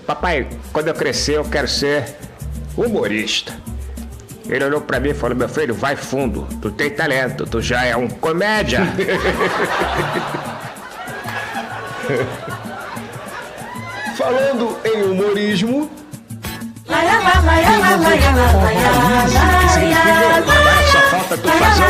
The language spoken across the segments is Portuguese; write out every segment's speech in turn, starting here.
Papai, quando eu crescer, eu quero ser humorista. Ele olhou pra mim e falou: meu filho, vai fundo, tu tem talento, tu já é um comédia. Falando em humorismo... Só falta tu fazer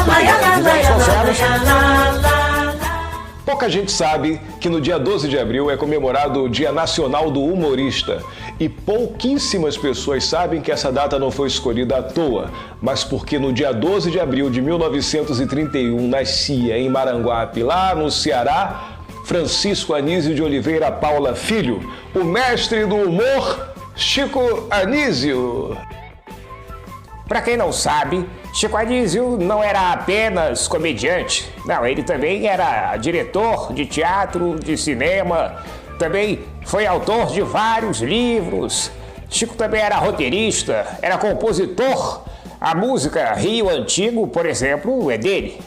Pouca gente sabe que no dia 12 de abril é comemorado o Dia Nacional do Humorista. E pouquíssimas pessoas sabem que essa data não foi escolhida à toa, mas porque no dia 12 de abril de 1931 nascia em Maranguape, lá no Ceará, Francisco Anísio de Oliveira Paula Filho, o mestre do humor, Chico Anísio. Pra quem não sabe, Chico Anísio não era apenas comediante. Não, ele também era diretor de teatro, de cinema, também foi autor de vários livros. Chico também era roteirista, era compositor. A música Rio Antigo, por exemplo, é dele.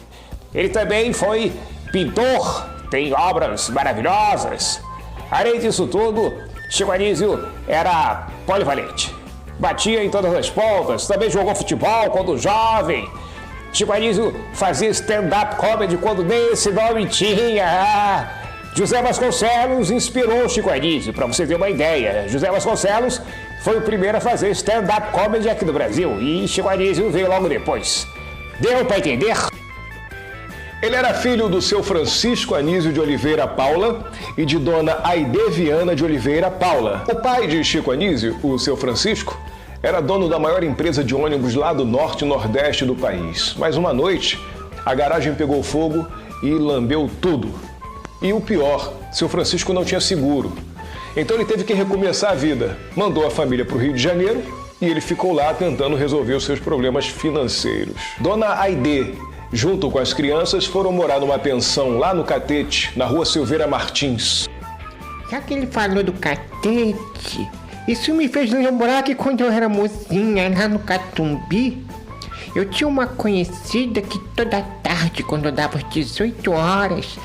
Ele também foi pintor, tem obras maravilhosas. Além disso tudo, Chico Anísio era polivalente. Batia em todas as pontas, também jogou futebol quando jovem. Chico Anísio fazia stand-up comedy quando nem esse nome tinha. José Vasconcelos inspirou Chico Anísio, para você ter uma ideia. José Vasconcelos foi o primeiro a fazer stand-up comedy aqui no Brasil e Chico Anísio veio logo depois. Deu para entender? Ele era filho do seu Francisco Anísio de Oliveira Paula e de dona Aide Viana de Oliveira Paula. O pai de Chico Anísio, o seu Francisco, era dono da maior empresa de ônibus lá do norte e nordeste do país. Mas uma noite, a garagem pegou fogo e lambeu tudo. E o pior, seu Francisco não tinha seguro. Então ele teve que recomeçar a vida. Mandou a família para o Rio de Janeiro e ele ficou lá tentando resolver os seus problemas financeiros. Dona Aide, junto com as crianças, foram morar numa pensão lá no Catete, na rua Silveira Martins. Já que ele falou do Catete, isso me fez lembrar que quando eu era mocinha lá no Catumbi, eu tinha uma conhecida que toda tarde, quando dava às 18 horas,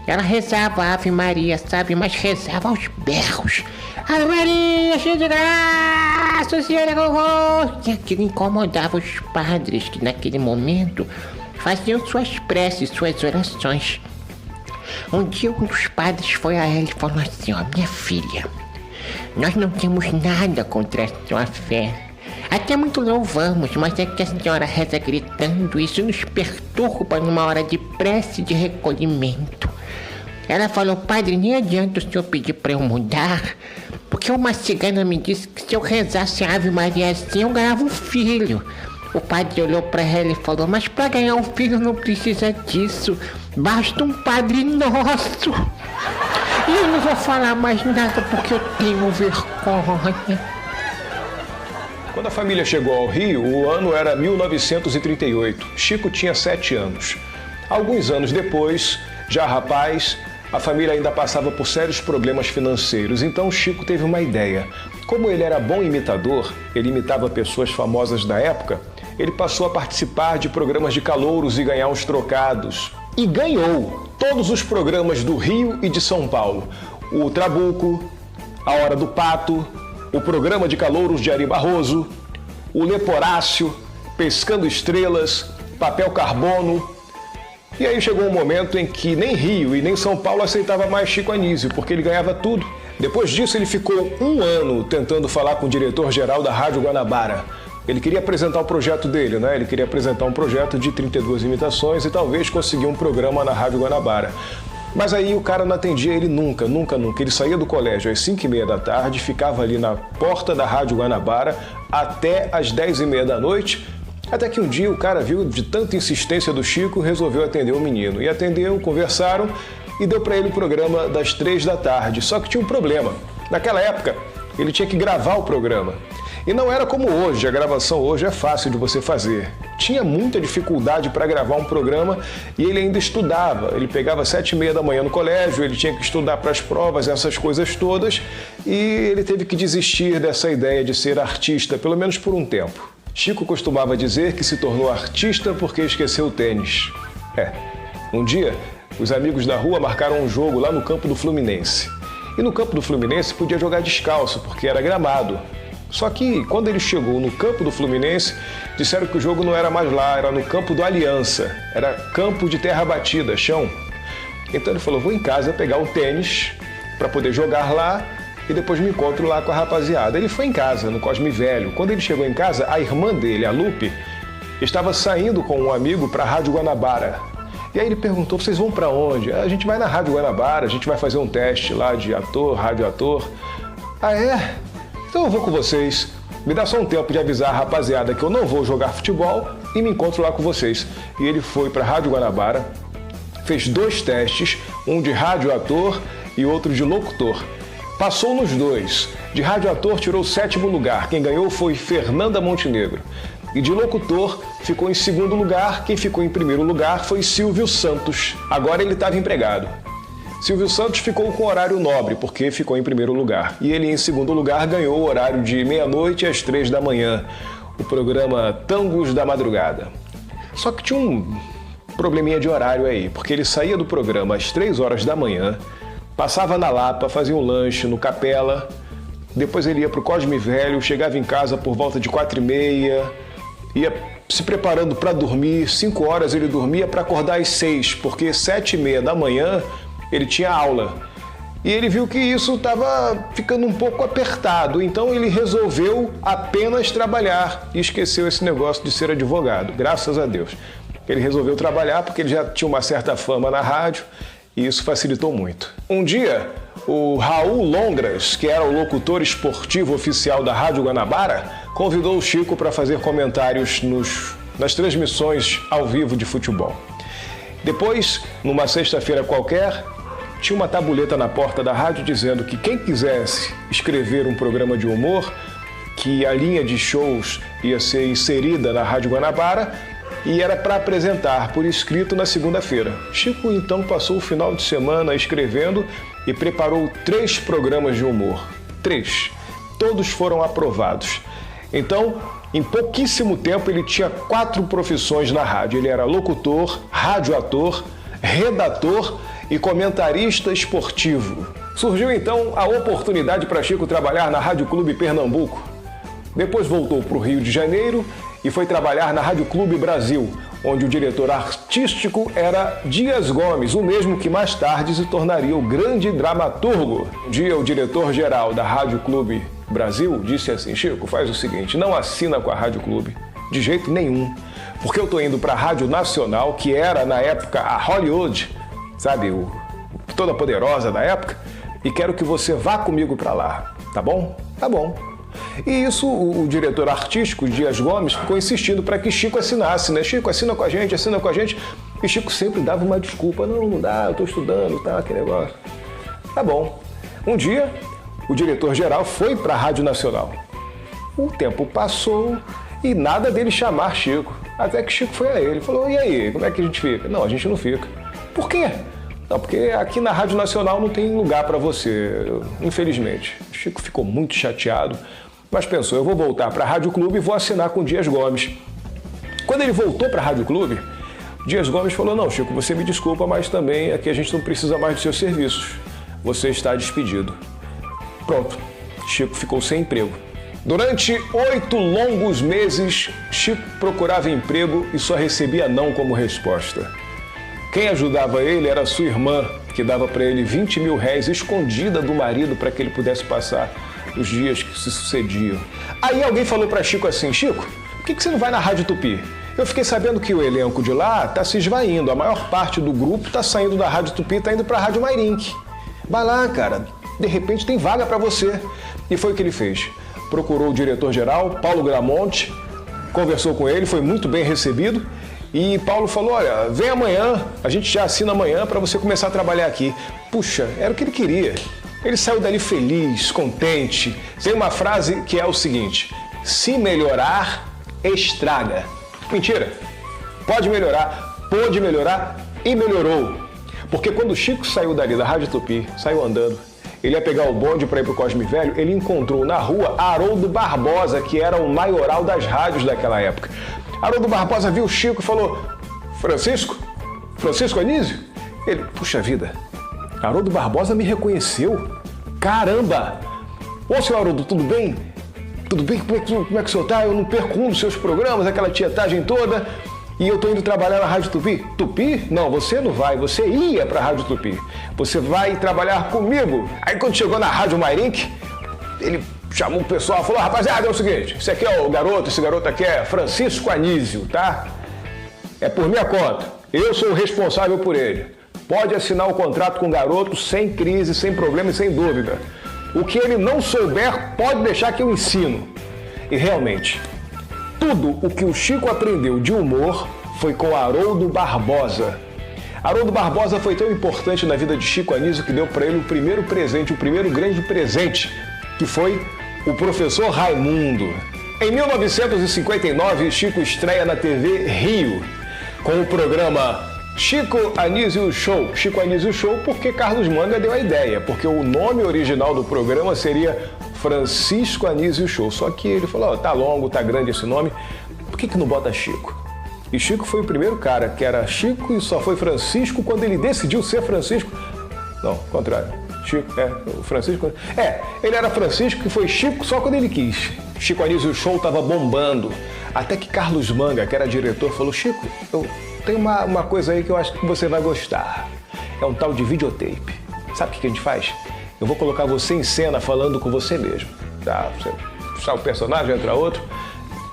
ela rezava a Ave Maria, sabe? Mas rezava aos berros. Ave Maria, cheia de graça, o Senhor é convosco. E aquilo incomodava os padres que naquele momento faziam suas preces, suas orações. Um dia um dos padres foi a ela e falou assim: ó, minha filha, nós não temos nada contra a sua fé. Até muito louvamos, mas é que a senhora reza gritando, isso nos perturba numa hora de prece e de recolhimento. Ela falou: padre, nem adianta o senhor pedir para eu mudar, porque uma cigana me disse que se eu rezasse a Ave Maria assim, eu ganhava um filho. O padre olhou para ela e falou: mas para ganhar um filho não precisa disso, basta um Padre Nosso. E eu não vou falar mais nada porque eu tenho vergonha. Quando a família chegou ao Rio, o ano era 1938. Chico tinha 7 anos. Alguns anos depois, já rapaz, a família ainda passava por sérios problemas financeiros. Então Chico teve uma ideia. Como ele era bom imitador, ele imitava pessoas famosas da época, ele passou a participar de programas de calouros e ganhar uns trocados. E ganhou todos os programas do Rio e de São Paulo. O Trabuco, A Hora do Pato, o programa de calouros de Ari Barroso, o Leporácio, Pescando Estrelas, Papel Carbono. E aí chegou um momento em que nem Rio e nem São Paulo aceitava mais Chico Anísio, porque ele ganhava tudo. Depois disso, ele ficou um ano tentando falar com o diretor-geral da Rádio Guanabara. Ele queria apresentar o projeto dele, né? Ele queria apresentar um projeto de 32 imitações e talvez conseguir um programa na Rádio Guanabara. Mas aí o cara não atendia ele nunca. Ele saía do colégio às 5h30 da tarde, ficava ali na porta da Rádio Guanabara até às 10h30 da noite, até que um dia o cara viu de tanta insistência do Chico, resolveu atender o menino. E atendeu, conversaram e deu para ele o programa das 3 da tarde. Só que tinha um problema. Naquela época, ele tinha que gravar o programa. E não era como hoje, a gravação hoje é fácil de você fazer. Tinha muita dificuldade para gravar um programa e ele ainda estudava. Ele pegava 7h30 da manhã no colégio, ele tinha que estudar para as provas, essas coisas todas, e ele teve que desistir dessa ideia de ser artista, pelo menos por um tempo. Chico costumava dizer que se tornou artista porque esqueceu o tênis. Um dia, os amigos da rua marcaram um jogo lá no campo do Fluminense. E no campo do Fluminense podia jogar descalço, porque era gramado. Só que quando ele chegou no campo do Fluminense, disseram que o jogo não era mais lá, era no campo do Aliança. Era campo de terra batida, chão. Então ele falou, vou em casa pegar o tênis para poder jogar lá e depois me encontro lá com a rapaziada. Ele foi em casa, no Cosme Velho. Quando ele chegou em casa, a irmã dele, a Lupe, estava saindo com um amigo para a Rádio Guanabara. E aí ele perguntou, vocês vão para onde? A gente vai na Rádio Guanabara, a gente vai fazer um teste lá de ator, rádio ator. Ah, é? Então eu vou com vocês. Me dá só um tempo de avisar a rapaziada que eu não vou jogar futebol e me encontro lá com vocês. E ele foi para a Rádio Guanabara, fez 2 testes, um de rádio ator e outro de locutor. Passou nos 2. De rádio ator tirou o 7º lugar. Quem ganhou foi Fernanda Montenegro. E de locutor ficou em 2º lugar. Quem ficou em 1º lugar foi Silvio Santos. Agora ele estava empregado. Silvio Santos ficou com horário nobre, porque ficou em 1º lugar. E ele, em 2º lugar, ganhou o horário de meia-noite às 3 da manhã, o programa Tangos da Madrugada. Só que tinha um probleminha de horário aí, porque ele saía do programa às 3 horas da manhã, passava na Lapa, fazia um lanche no Capela, depois ele ia para o Cosme Velho, chegava em casa por volta de 4h30, ia se preparando para dormir, 5 horas ele dormia para acordar às 6, porque 7h30 da manhã ele tinha aula. E ele viu que isso estava ficando um pouco apertado, então ele resolveu apenas trabalhar e esqueceu esse negócio de ser advogado, graças a Deus. Ele resolveu trabalhar porque ele já tinha uma certa fama na rádio e isso facilitou muito. Um dia, o Raul Longras, que era o locutor esportivo oficial da Rádio Guanabara, convidou o Chico para fazer comentários nas transmissões ao vivo de futebol. Depois, numa sexta-feira qualquer, tinha uma tabuleta na porta da rádio dizendo que quem quisesse escrever um programa de humor, que a linha de shows ia ser inserida na Rádio Guanabara e era para apresentar por escrito na segunda-feira. Chico então passou o final de semana escrevendo e preparou 3 programas de humor. 3. Todos foram aprovados. Então, em pouquíssimo tempo, ele tinha 4 profissões na rádio. Ele era locutor, radioator, redator e comentarista esportivo. Surgiu então a oportunidade para Chico trabalhar na Rádio Clube Pernambuco. Depois voltou para o Rio de Janeiro e foi trabalhar na Rádio Clube Brasil, onde o diretor artístico era Dias Gomes, o mesmo que mais tarde se tornaria o grande dramaturgo. Um dia o diretor-geral da Rádio Clube Brasil disse assim, Chico, faz o seguinte, não assina com a Rádio Clube, de jeito nenhum, porque eu estou indo para a Rádio Nacional, que era na época a Hollywood, sabe, toda poderosa da época, e quero que você vá comigo para lá, tá bom? Tá bom. E isso o diretor artístico, Dias Gomes, ficou insistindo para que Chico assinasse, né? Chico, assina com a gente, e Chico sempre dava uma desculpa, não dá, eu estou estudando, tá, aquele negócio. Tá bom. Um dia, o diretor-geral foi para a Rádio Nacional. O tempo passou e nada dele chamar Chico, até que Chico foi a ele, falou, e aí, como é que a gente fica? Não, a gente não fica. Por quê? Não, porque aqui na Rádio Nacional não tem lugar para você, infelizmente. Chico ficou muito chateado, mas pensou, eu vou voltar para a Rádio Clube e vou assinar com Dias Gomes. Quando ele voltou para a Rádio Clube, Dias Gomes falou, não, Chico, você me desculpa, mas também aqui a gente não precisa mais dos seus serviços. Você está despedido. Pronto, Chico ficou sem emprego. Durante 8 longos meses, Chico procurava emprego e só recebia não como resposta. Quem ajudava ele era sua irmã, que dava para ele 20 mil réis escondida do marido para que ele pudesse passar os dias que se sucediam. Aí alguém falou para Chico assim, Chico, por que você não vai na Rádio Tupi? Eu fiquei sabendo que o elenco de lá está se esvaindo, a maior parte do grupo está saindo da Rádio Tupi e está indo para a Rádio Mairink. Vai lá, cara, de repente tem vaga para você. E foi o que ele fez. Procurou o diretor-geral, Paulo Gramonte, conversou com ele, foi muito bem recebido. E Paulo falou, olha, vem amanhã, a gente já assina amanhã para você começar a trabalhar aqui. Puxa, era o que ele queria. Ele saiu dali feliz, contente. Tem uma frase que é o seguinte, se melhorar, estraga. Mentira, pode melhorar, pôde melhorar e melhorou. Porque quando o Chico saiu dali da Rádio Tupi, saiu andando, ele ia pegar o bonde para ir para o Cosme Velho, ele encontrou na rua Haroldo Barbosa, que era o maioral das rádios daquela época. Haroldo Barbosa viu o Chico e falou, Francisco Anísio? Ele, puxa vida, Haroldo Barbosa me reconheceu. Caramba! Ô, senhor Haroldo, tudo bem? Tudo bem? Como é que o senhor tá? Eu não perco um dos seus programas, aquela tietagem toda. E eu tô indo trabalhar na Rádio Tupi. Tupi? Não, você não vai. Você ia pra Rádio Tupi. Você vai trabalhar comigo. Aí quando chegou na Rádio Mairink, ele chamou o pessoal e falou: rapaziada, é o seguinte, esse aqui é o garoto, esse garoto aqui é Francisco Anísio, tá? É por minha conta. Eu sou o responsável por ele. Pode assinar o contrato com o garoto sem crise, sem problema e sem dúvida. O que ele não souber, pode deixar que eu ensino. E realmente, tudo o que o Chico aprendeu de humor foi com Haroldo Barbosa. Haroldo Barbosa foi tão importante na vida de Chico Anísio que deu para ele o primeiro presente, o primeiro grande presente, que foi o professor Raimundo. Em 1959, Chico estreia na TV Rio com o programa Chico Anísio Show. Chico Anísio Show porque Carlos Manga deu a ideia, porque o nome original do programa seria Francisco Anísio Show. Só que ele falou: tá longo, tá grande esse nome, por que não bota Chico? E Chico foi o primeiro cara que era Chico e só foi Francisco quando ele decidiu ser Francisco. Não, contrário. Chico, o Francisco. Ele era Francisco e foi Chico só quando ele quis. Chico Anísio Show tava bombando. Até que Carlos Manga, que era diretor, falou: Chico, eu tenho uma coisa aí que eu acho que você vai gostar. É um tal de videotape. Sabe o que a gente faz? Eu vou colocar você em cena falando com você mesmo. Tá? Você sai o personagem, entra outro.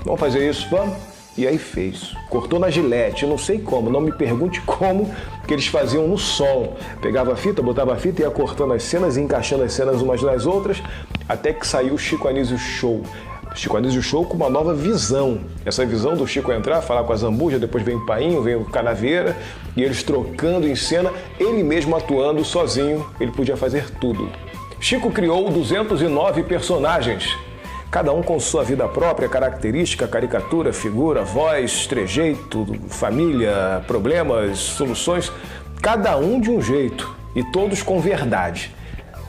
Vamos fazer isso, vamos? E aí fez. Cortou na gilete, não sei como, não me pergunte como, que eles faziam no som. Pegava a fita, botava a fita e ia cortando as cenas e encaixando as cenas umas nas outras, até que saiu o Chico Anísio Show. Chico Anísio Show com uma nova visão. Essa visão do Chico entrar, falar com a Zambuja, depois vem o Painho, vem o Canaveira, e eles trocando em cena, ele mesmo atuando sozinho, ele podia fazer tudo. Chico criou 209 personagens, cada um com sua vida própria, característica, caricatura, figura, voz, trejeito, família, problemas, soluções, cada um de um jeito, e todos com verdade.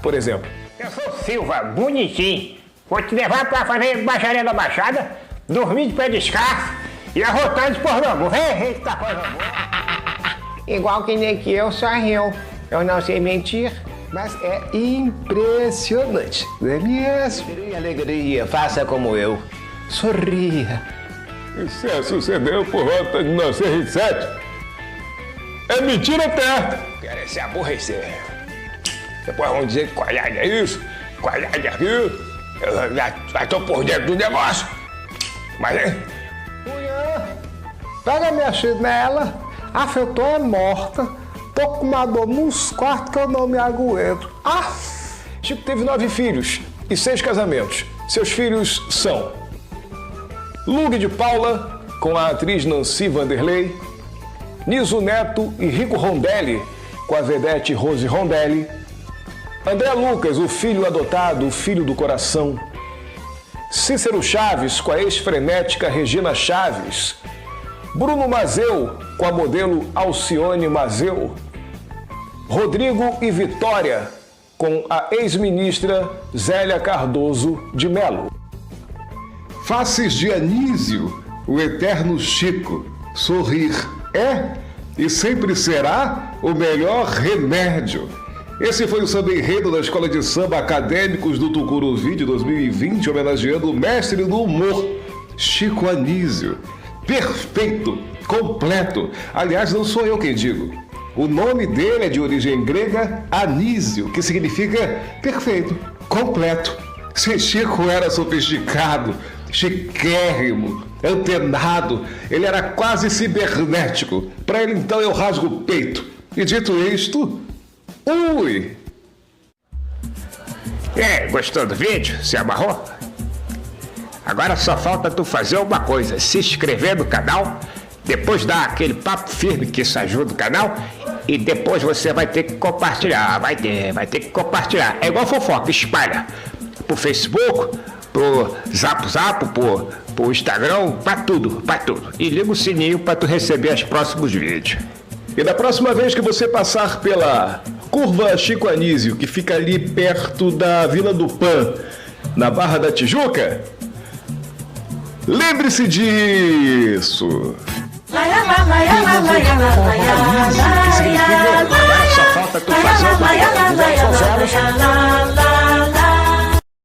Por exemplo, eu sou Silva, bonitinho. Vou te levar pra fazer baixaria da Baixada, dormir de pé descalço e arrotar de pornô. Eita coisa boa. Igual que nem que eu sorriu. Eu não sei mentir, mas é impressionante. Não é mesmo? alegria, faça como eu. Sorria. Isso sucedeu por volta de 1907. É mentira até. Querem se aborrecer. Depois vão dizer que qualidade é isso, qualidade é aquilo. Eu já estou por dentro do negócio. Mas, hein? Mulher, pega minha chinela, a eu é morta, tô com uma dor nos quartos que eu não me aguento. Chico teve 9 filhos e 6 casamentos. Seus filhos são Lug de Paula, com a atriz Nancy Vanderlei, Niso Neto e Rico Rondelli, com a vedete Rose Rondelli, André Lucas, o filho adotado, o filho do coração, Cícero Chaves, com a ex-frenética Regina Chaves, Bruno Mazeu, com a modelo Alcione Mazeu, Rodrigo e Vitória, com a ex-ministra Zélia Cardoso de Melo. Faces de Anísio, o eterno Chico. Sorrir é e sempre será o melhor remédio. Esse foi o samba enredo da Escola de Samba Acadêmicos do Tucuruvi de 2020, homenageando o mestre do humor, Chico Anísio. Perfeito, completo. Aliás, não sou eu quem digo. O nome dele é de origem grega, Anísio, que significa perfeito, completo. Se Chico era sofisticado, chiquérrimo, antenado, ele era quase cibernético. Para ele, então, eu rasgo o peito. E dito isto, ui! Gostou do vídeo? Se amarrou? Agora só falta tu fazer uma coisa, se inscrever no canal, depois dar aquele papo firme que isso ajuda o canal e depois você vai ter que compartilhar, vai ter que compartilhar. É igual fofoca, espalha pro Facebook, pro Zap, pro Instagram, pra tudo. E liga o sininho pra tu receber os próximos vídeos. E da próxima vez que você passar pela Curva Chico Anísio, que fica ali perto da Vila do Pan, na Barra da Tijuca, lembre-se disso. Só falta tu fazer uma coisa.